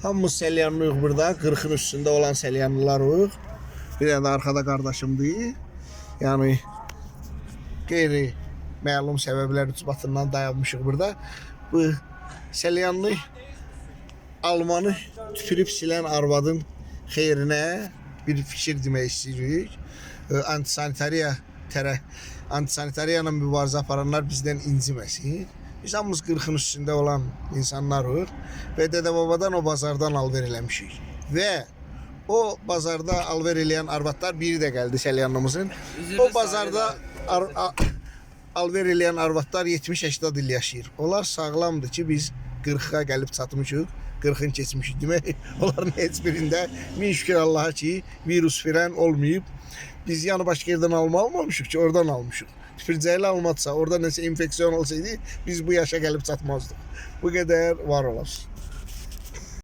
Hamımız selyanlıyıq burada. 40'ın üstündə olan selyanlılarıq. Bir də arkada qardaşımdır. Yəni qeyri məlum səbəblər ucbatından dayanmışıq burada. Bu selyanlı Almanı tüpürüb silən arvadın xeyrinə bir fikir demək istəyirik. Antisanitariya ilə mübarizə aparanlar bizdən inciməsin. Biz hamımız 40'ın üstündə olan insanlarıq və dədə-babadan o bazardan alver eləmişik. Və o bazarda alver eləyən arvadlar biri də gəldi selyanlımızın. O bazarda alver eləyən arvadlar 70-80 il yaşayır. Onlar sağlamdır ki biz 40'a gəlib çatmışıq. 40'ın keçmişik demək. Onların heç birində min şükür Allaha ki virus verən olmayıb. Biz yani başka yerden almamışıq ki oradan almışıq. Tüpürcəklə almadısa, orada nəsə infeksiyon olsaydı biz bu yaşa gəlib çatmazdıq. Bu qədər var olasın.